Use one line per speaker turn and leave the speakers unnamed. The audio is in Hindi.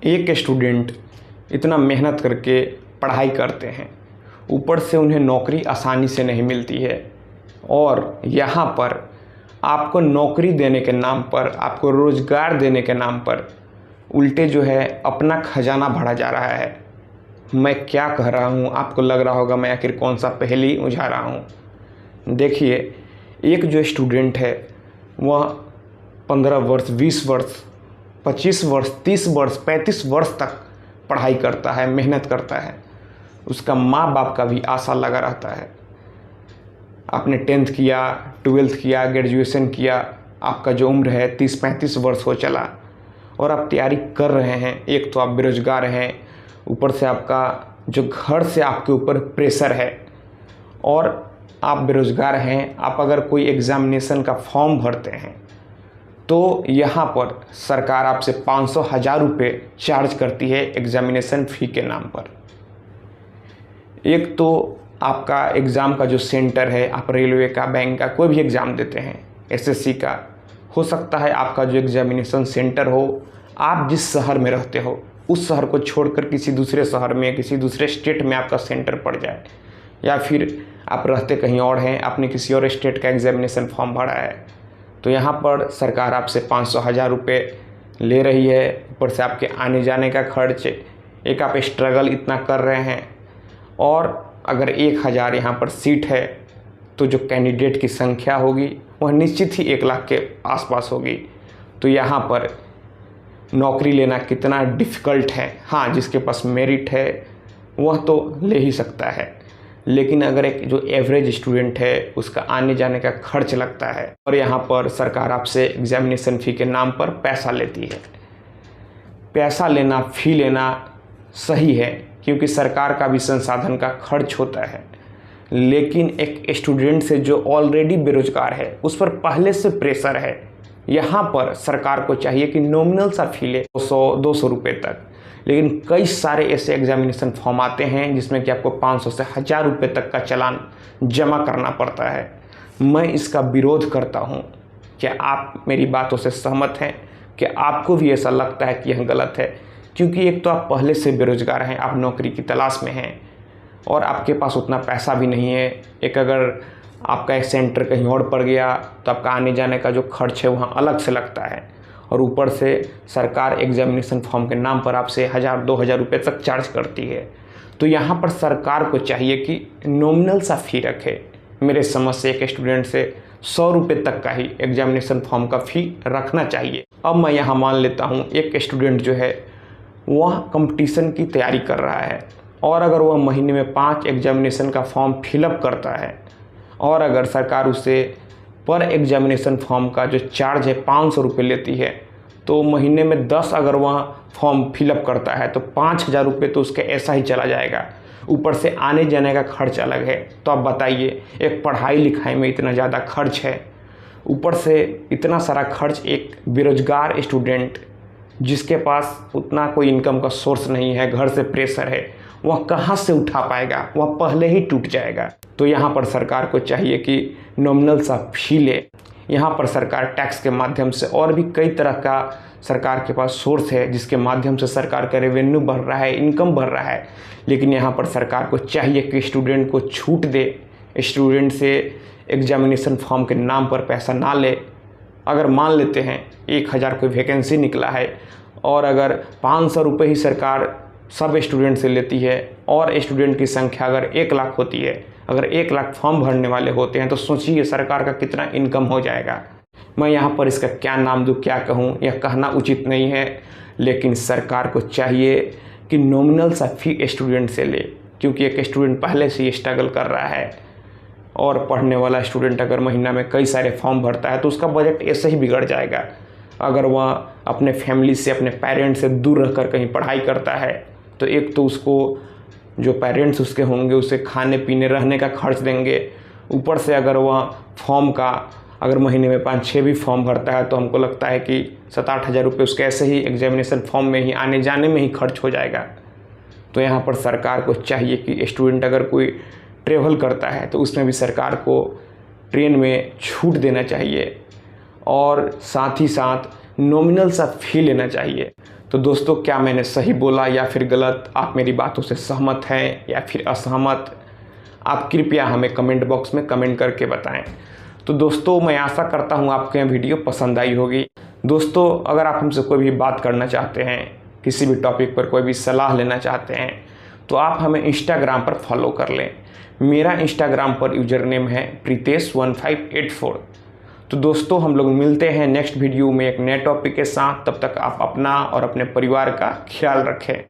एक स्टूडेंट इतना मेहनत करके पढ़ाई करते हैं, ऊपर से उन्हें नौकरी आसानी से नहीं मिलती है और यहाँ पर आपको नौकरी देने के नाम पर, आपको रोज़गार देने के नाम पर उल्टे जो है अपना खजाना भरा जा रहा है। मैं क्या कह रहा हूँ, आपको लग रहा होगा मैं आखिर कौन सा पहेली उलझा रहा हूँ। देखिए, एक जो स्टूडेंट है वह 15 वर्ष, 20 वर्ष, 25 वर्ष, 30 वर्ष, 35 वर्ष तक पढ़ाई करता है, मेहनत करता है। उसका माँ बाप का भी आशा लगा रहता है। आपने 10th किया, 12th किया, ग्रेजुएशन किया, आपका जो उम्र है 30-35 वर्ष हो चला और आप तैयारी कर रहे हैं। एक तो आप बेरोजगार हैं, ऊपर से आपका जो घर से आपके ऊपर प्रेशर है और आप बेरोजगार हैं। आप अगर कोई एग्ज़ामिनेशन का फॉर्म भरते हैं तो यहाँ पर सरकार आपसे 500,000 रुपये चार्ज करती है एग्ज़ामिनेशन फ़ी के नाम पर। एक तो आपका एग्ज़ाम का जो सेंटर है, आप रेलवे का, बैंक का, कोई भी एग्ज़ाम देते हैं, एसएससी का, हो सकता है आपका जो एग्ज़ामिनेशन सेंटर हो, आप जिस शहर में रहते हो उस शहर को छोड़कर किसी दूसरे शहर में, किसी दूसरे स्टेट में आपका सेंटर पड़ जाए, या फिर आप रहते कहीं और हैं, आपने किसी और स्टेट का एग्ज़ामिनेशन फॉर्म भरा है, तो यहाँ पर सरकार आपसे 500,000 रुपये ले रही है। ऊपर से आपके आने जाने का खर्च, एक आप स्ट्रगल इतना कर रहे हैं और अगर 1000 यहाँ पर सीट है तो जो कैंडिडेट की संख्या होगी वह निश्चित ही 1 लाख के आसपास होगी। तो यहाँ पर नौकरी लेना कितना डिफ़िकल्ट है। हाँ, जिसके पास मेरिट है वह तो ले ही सकता है, लेकिन अगर एक जो एवरेज स्टूडेंट है उसका आने जाने का खर्च लगता है और यहाँ पर सरकार आपसे एग्ज़ामिनेशन फ़ी के नाम पर पैसा लेती है। पैसा लेना, फ़ी लेना सही है क्योंकि सरकार का भी संसाधन का खर्च होता है, लेकिन एक स्टूडेंट से जो ऑलरेडी बेरोजगार है उस पर पहले से प्रेशर है। यहाँ पर सरकार को चाहिए कि नॉमिनल सा फ़ी ले 200 रुपये तक, लेकिन कई सारे ऐसे एग्ज़ामिनेशन फॉर्म आते हैं जिसमें कि आपको 500 से 1000 रुपये तक का चालान जमा करना पड़ता है। मैं इसका विरोध करता हूँ। क्या आप मेरी बातों से सहमत हैं? क्या आपको भी ऐसा लगता है कि यह गलत है? क्योंकि एक तो आप पहले से बेरोजगार हैं, आप नौकरी की तलाश में हैं और आपके पास उतना पैसा भी नहीं है। एक अगर आपका एक सेंटर कहीं और पड़ गया तो आपका आने जाने का जो खर्च है वहाँ अलग से लगता है और ऊपर से सरकार एग्ज़ामिनेशन फॉर्म के नाम पर आपसे 1000-2000 रुपये तक चार्ज करती है। तो यहाँ पर सरकार को चाहिए कि नॉमिनल सा फ़ी रखे। मेरे समझ से एक स्टूडेंट से 100 रुपये तक का ही एग्ज़ामिनेशन फॉर्म का फ़ी रखना चाहिए। अब मैं यहाँ मान लेता हूँ एक स्टूडेंट जो है वह कंपटीशन की तैयारी कर रहा है और अगर वह महीने में 5 एग्ज़ामिनेशन का फॉर्म फिलअप करता है और अगर सरकार उसे पर एग्ज़ामिनेशन फॉर्म का जो चार्ज है 500 रुपये लेती है, तो महीने में 10 अगर वह फॉर्म फिलअप करता है तो 5000 रुपये तो उसके ऐसा ही चला जाएगा। ऊपर से आने जाने का खर्च अलग है। तो आप बताइए, एक पढ़ाई लिखाई में इतना ज़्यादा खर्च है, ऊपर से इतना सारा खर्च एक बेरोजगार स्टूडेंट जिसके पास उतना कोई इनकम का सोर्स नहीं है, घर से प्रेशर है, वह कहाँ से उठा पाएगा? वह पहले ही टूट जाएगा। तो यहाँ पर सरकार को चाहिए कि नॉमिनल सा फ़ी ले। यहाँ पर सरकार टैक्स के माध्यम से और भी कई तरह का सरकार के पास सोर्स है जिसके माध्यम से सरकार का रेवेन्यू बढ़ रहा है, इनकम बढ़ रहा है, लेकिन यहाँ पर सरकार को चाहिए कि स्टूडेंट को छूट दे, स्टूडेंट से एग्ज़ामिनेशन फॉर्म के नाम पर पैसा ना ले। अगर मान लेते हैं 1000 कोई वैकेंसी निकला है और अगर 500 रुपये ही सरकार सब स्टूडेंट से लेती है और स्टूडेंट की संख्या अगर 1 लाख होती है, अगर 1 लाख फॉर्म भरने वाले होते हैं, तो सोचिए सरकार का कितना इनकम हो जाएगा। मैं यहाँ पर इसका क्या नाम दूँ, क्या कहूँ, यह कहना उचित नहीं है, लेकिन सरकार को चाहिए कि नॉमिनल सा फ़ी स्टूडेंट से ले, क्योंकि एक स्टूडेंट पहले से ही स्ट्रगल कर रहा है और पढ़ने वाला स्टूडेंट अगर महीना में कई सारे फॉर्म भरता है तो उसका बजट ऐसे ही बिगड़ जाएगा। अगर वह अपने फैमिली से, अपने पेरेंट्स से दूर रहकर कहीं पढ़ाई करता है तो एक तो उसको जो पेरेंट्स उसके होंगे उसे खाने पीने रहने का खर्च देंगे, ऊपर से अगर वह फॉर्म का अगर महीने में 5-6 भी फॉर्म भरता है तो हमको लगता है कि 7-8 हज़ार रुपये उसके ऐसे ही एग्ज़ामिनेशन फॉर्म में ही आने जाने में ही खर्च हो जाएगा। तो यहाँ पर सरकार को चाहिए कि स्टूडेंट अगर कोई ट्रेवल करता है तो उसमें भी सरकार को ट्रेन में छूट देना चाहिए और साथ ही साथ नॉमिनल सा फ़ी लेना चाहिए। तो दोस्तों, क्या मैंने सही बोला या फिर गलत? आप मेरी बातों से सहमत हैं या फिर असहमत? आप कृपया हमें कमेंट बॉक्स में कमेंट करके बताएं। तो दोस्तों, मैं आशा करता हूं आपको यह वीडियो पसंद आई होगी। दोस्तों, अगर आप हमसे कोई भी बात करना चाहते हैं, किसी भी टॉपिक पर कोई भी सलाह लेना चाहते हैं, तो आप हमें इंस्टाग्राम पर फॉलो कर लें। मेरा इंस्टाग्राम पर यूज़र नेम है Pritesh1584। तो दोस्तों, हम लोग मिलते हैं नेक्स्ट वीडियो में एक नए टॉपिक के साथ। तब तक आप अपना और अपने परिवार का ख्याल रखें।